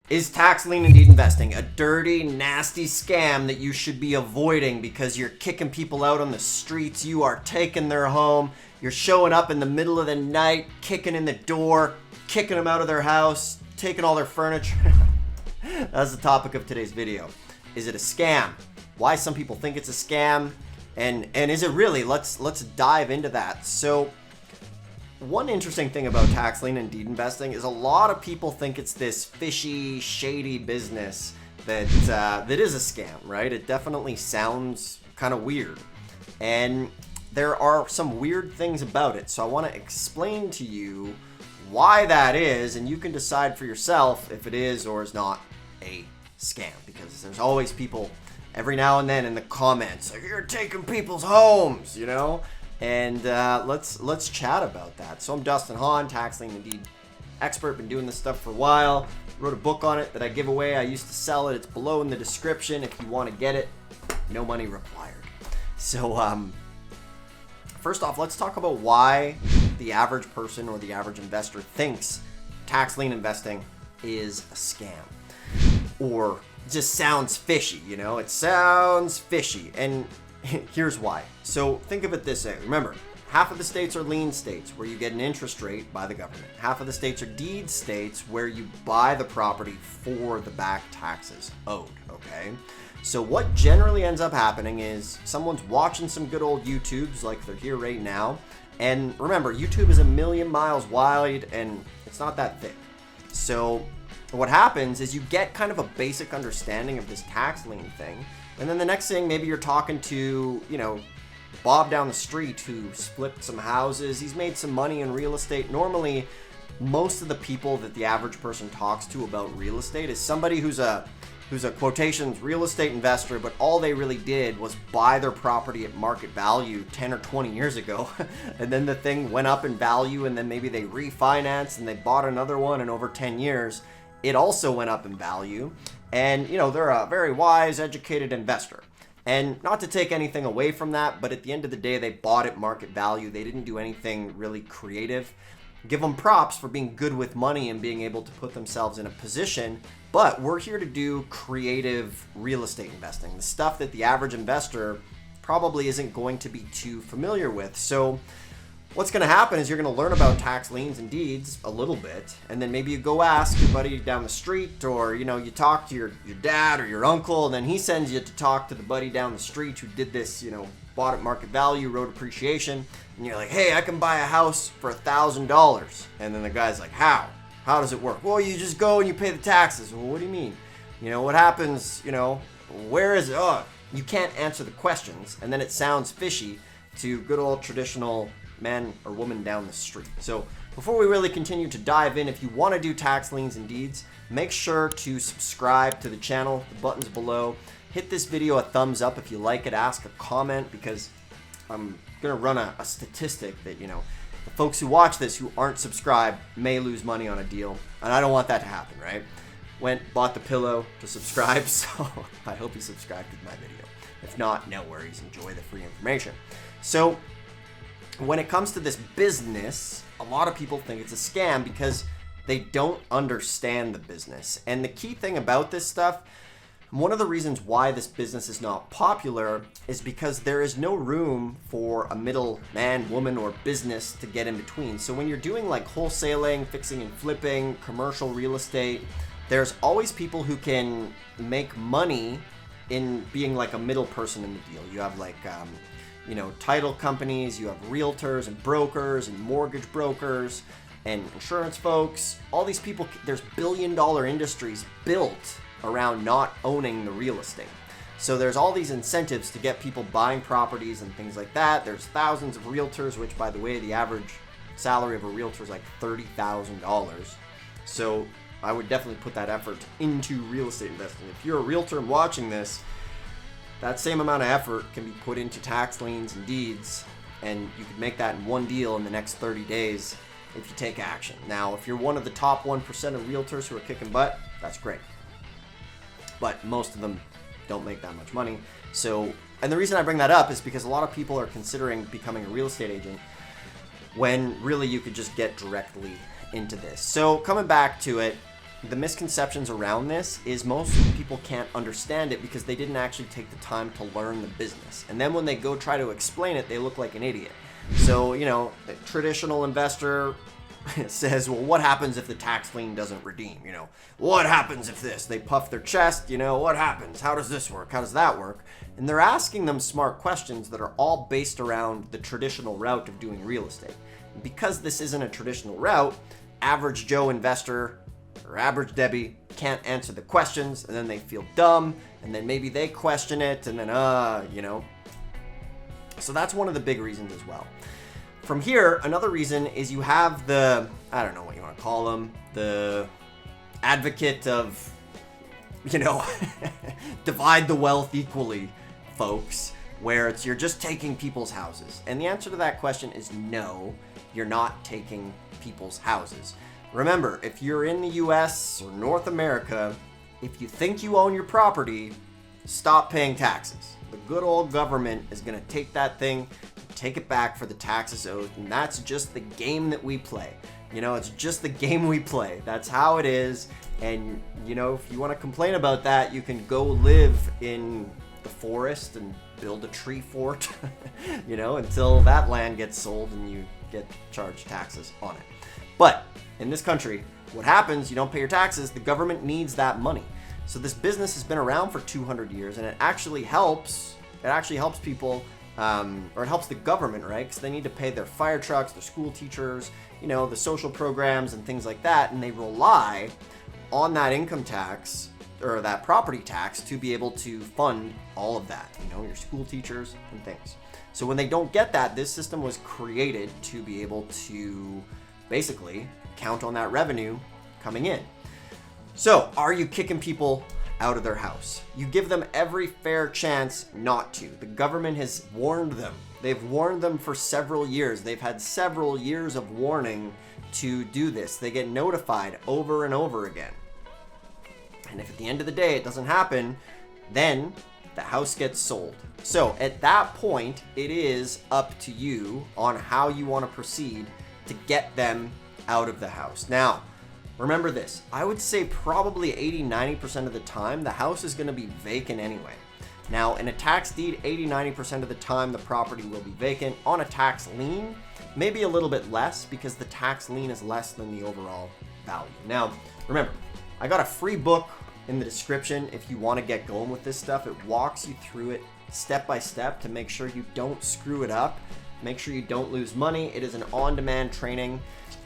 Is tax lien and deed investing a dirty, nasty scam that you should be avoiding because you're kicking people out on the streets, you are taking their home, you're showing up in the middle of the night, kicking in the door, kicking them out of their house, taking all their furniture? That's the topic of today's video. Is it a scam? Why some people think it's a scam? And is it really? Let's dive into that. So, one interesting thing about tax lien and deed investing is a lot of people think it's this fishy, shady business that is a scam, right? It definitely sounds kind of weird. And there are some weird things about it. So I want to explain to you why that is, and you can decide for yourself if it is or is not a scam. Because there's always people every now and then in the comments like, you're taking people's homes, you know? And let's chat about that. So I'm Dustin Hahn, Tax Lien Deed expert. Been doing this stuff for a while. Wrote a book on it that I give away. I used to sell it. It's below in the description if you want to get it. No money required. So first off, let's talk about why the average person or the average investor thinks tax lien investing is a scam or just sounds fishy. You know, it sounds fishy. And here's why. So think of it this way. Remember, half of the states are lien states where you get an interest rate by the government. Half of the states are deed states where you buy the property for the back taxes owed, okay? So what generally ends up happening is someone's watching some good old YouTubes like they're here right now. And remember, YouTube is 1,000,000 miles wide and it's not that thick. So what happens is you get kind of a basic understanding of this tax lien thing. And then the next thing, maybe you're talking to, you know, Bob down the street who's flipped some houses. He's made some money in real estate. Normally, most of the people that the average person talks to about real estate is somebody who's a quotations real estate investor, but all they really did was buy their property at market value 10 or 20 years ago. And then the thing went up in value, and then maybe they refinanced and they bought another one, and over 10 years, it also went up in value. And, you know, they're a very wise, educated investor. And not to take anything away from that, but at the end of the day, they bought at market value. They didn't do anything really creative. Give them props for being good with money and being able to put themselves in a position. But we're here to do creative real estate investing, the stuff that the average investor probably isn't going to be too familiar with. So what's going to happen is you're going to learn about tax liens and deeds a little bit, and then maybe you go ask your buddy down the street, or, you know, you talk to your dad or your uncle, and then he sends you to talk to the buddy down the street who did this, you know, bought at market value, wrote appreciation, and you're like, hey, I can buy a house for $1,000. And then the guy's like, how? How does it work? Well, you just go and you pay the taxes. Well, what do you mean? You know, what happens, you know, where is it? Oh, you can't answer the questions, and then it sounds fishy to good old traditional man or woman down the street. So before we really continue to dive in, if you want to do tax liens and deeds, make sure to subscribe to the channel. The button's below. Hit this video a thumbs up if you like it. Ask a comment, because I'm going to run a statistic that, you know, the folks who watch this who aren't subscribed may lose money on a deal, and I don't want that to happen, right? Bought the pillow to subscribe, so I hope you subscribe to my video. If not, no worries. Enjoy the free information. So when it comes to this business, a lot of people think it's a scam because they don't understand the business. And the key thing about this stuff, one of the reasons why this business is not popular is because there is no room for a middle man, woman, or business to get in between. So when you're doing like wholesaling, fixing and flipping, commercial real estate, there's always people who can make money in being like a middle person in the deal. You have like you know, title companies, you have realtors and brokers and mortgage brokers and insurance folks. All these people, there's billion-dollar industries built around not owning the real estate. So there's all these incentives to get people buying properties and things like that. There's thousands of realtors, which, by the way, the average salary of a realtor is like $30,000. So I would definitely put that effort into real estate investing. If you're a realtor and watching this, that same amount of effort can be put into tax liens and deeds, and you could make that in one deal in the next 30 days if you take action. Now, if you're one of the top 1% of realtors who are kicking butt, that's great. But most of them don't make that much money. So, and the reason I bring that up is because a lot of people are considering becoming a real estate agent when really you could just get directly into this. So coming back to it, the misconceptions around this is most people can't understand it because they didn't actually take the time to learn the business. And then when they go try to explain it, they look like an idiot. So, you know, a traditional investor says, well, what happens if the tax lien doesn't redeem? You know, what happens if this? They puff their chest, you know, what happens? How does this work? How does that work? And they're asking them smart questions that are all based around the traditional route of doing real estate. Because this isn't a traditional route, average Joe investor or average Debbie can't answer the questions, and then they feel dumb, and then maybe they question it, and then, you know. So that's one of the big reasons as well. From here, another reason is you have the, I don't know what you want to call them, the advocate of, you know, divide the wealth equally, folks, where it's you're just taking people's houses. And the answer to that question is no, you're not taking people's houses. Remember, if you're in the US or North America, if you think you own your property, stop paying taxes. The good old government is going to take that thing, take it back for the taxes owed, and that's just the game that we play. You know, it's just the game we play. That's how it is. And, you know, if you want to complain about that, you can go live in the forest and build a tree fort, you know, until that land gets sold and you get charged taxes on it. But in this country, what happens, you don't pay your taxes, the government needs that money. So this business has been around for 200 years, and it actually helps people, or it helps the government, right? Because they need to pay their fire trucks, their school teachers, you know, the social programs and things like that, and they rely on that income tax or that property tax to be able to fund all of that, you know, your school teachers and things. So when they don't get that, this system was created to be able to basically count on that revenue coming in. So, are you kicking people out of their house? You give them every fair chance not to. The government has warned them. They've warned them for several years. They've had several years of warning to do this. They get notified over and over again. And if at the end of the day it doesn't happen, then the house gets sold. So, at that point, it is up to you on how you want to proceed to get them out of the house. Now, remember this, I would say probably 80-90% of the time, the house is going to be vacant anyway. Now, in a tax deed, 80-90% of the time, the property will be vacant. On a tax lien, maybe a little bit less because the tax lien is less than the overall value. Now, remember, I got a free book in the description if you want to get going with this stuff. It walks you through it step by step to make sure you don't screw it up. Make sure you don't lose money. It is an on-demand training.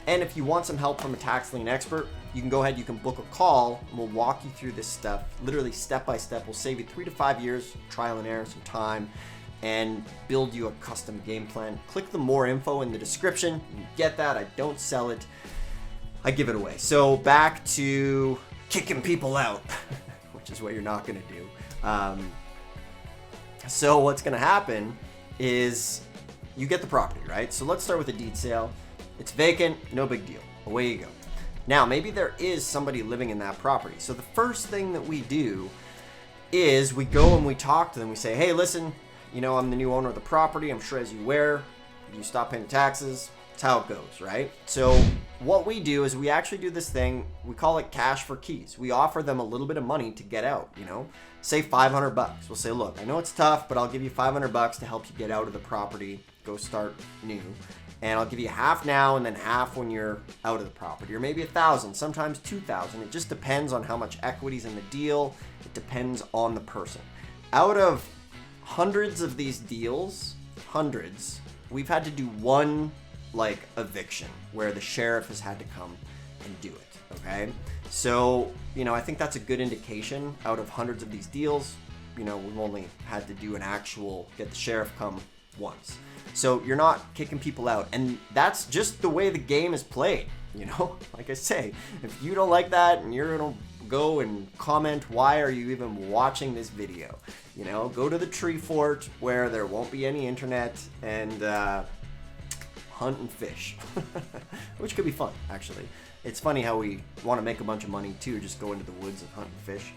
And if you want some help from a tax lien expert, you can go ahead, you can book a call, and we'll walk you through this stuff, literally step by step. We'll save you 3 to 5 years, trial and error, some time, and build you a custom game plan. Click the more info in the description. You get that. I don't sell it. I give it away. So back to kicking people out, which is what you're not going to do. So what's going to happen is you get the property, right? So let's start with a deed sale. It's vacant, no big deal. Away you go. Now, maybe there is somebody living in that property. So the first thing that we do is we go and we talk to them. We say, hey, listen, you know, I'm the new owner of the property. I'm sure as you aware, you stop paying taxes. That's how it goes, right? So what we do is we actually do this thing. We call it cash for keys. We offer them a little bit of money to get out, you know, say $500. We'll say, look, I know it's tough, but I'll give you $500 to help you get out of the property, go start new. And I'll give you half now and then half when you're out of the property, or maybe $1,000, sometimes $2,000. It just depends on how much equity's in the deal. It depends on the person. Out of hundreds of these deals, we've had to do one like eviction where the sheriff has had to come and do it. Okay, so you know, I think that's a good indication. Out of hundreds of these deals, you know, we've only had to do an actual get the sheriff come once. So you're not kicking people out, and that's just the way the game is played. You know, like I say, if you don't like that and you're gonna go and comment, why are you even watching this video? You know, go to the tree fort where there won't be any internet and hunt and fish, which could be fun, actually. It's funny how we want to make a bunch of money too, just go into the woods and hunt and fish.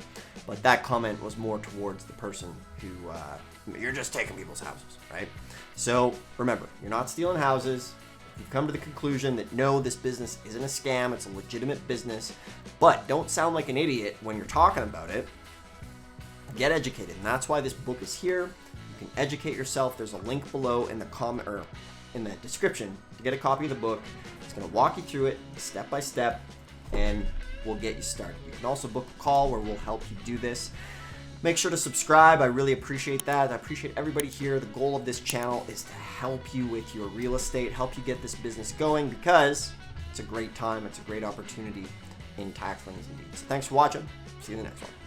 But that comment was more towards the person who, you're just taking people's houses, right? So remember, you're not stealing houses. You've come to the conclusion that no, this business isn't a scam, it's a legitimate business, but don't sound like an idiot when you're talking about it. Get educated, and that's why this book is here. You can educate yourself. There's a link below in the comment or in the description to get a copy of the book. It's going to walk you through it step by step, and we'll get you started. You can also book a call where we'll help you do this. Make sure to subscribe. I really appreciate that. I appreciate everybody here. The goal of this channel is to help you with your real estate, help you get this business going, because it's a great time. It's a great opportunity in tax liens and deeds. Thanks for watching. See you in the next one.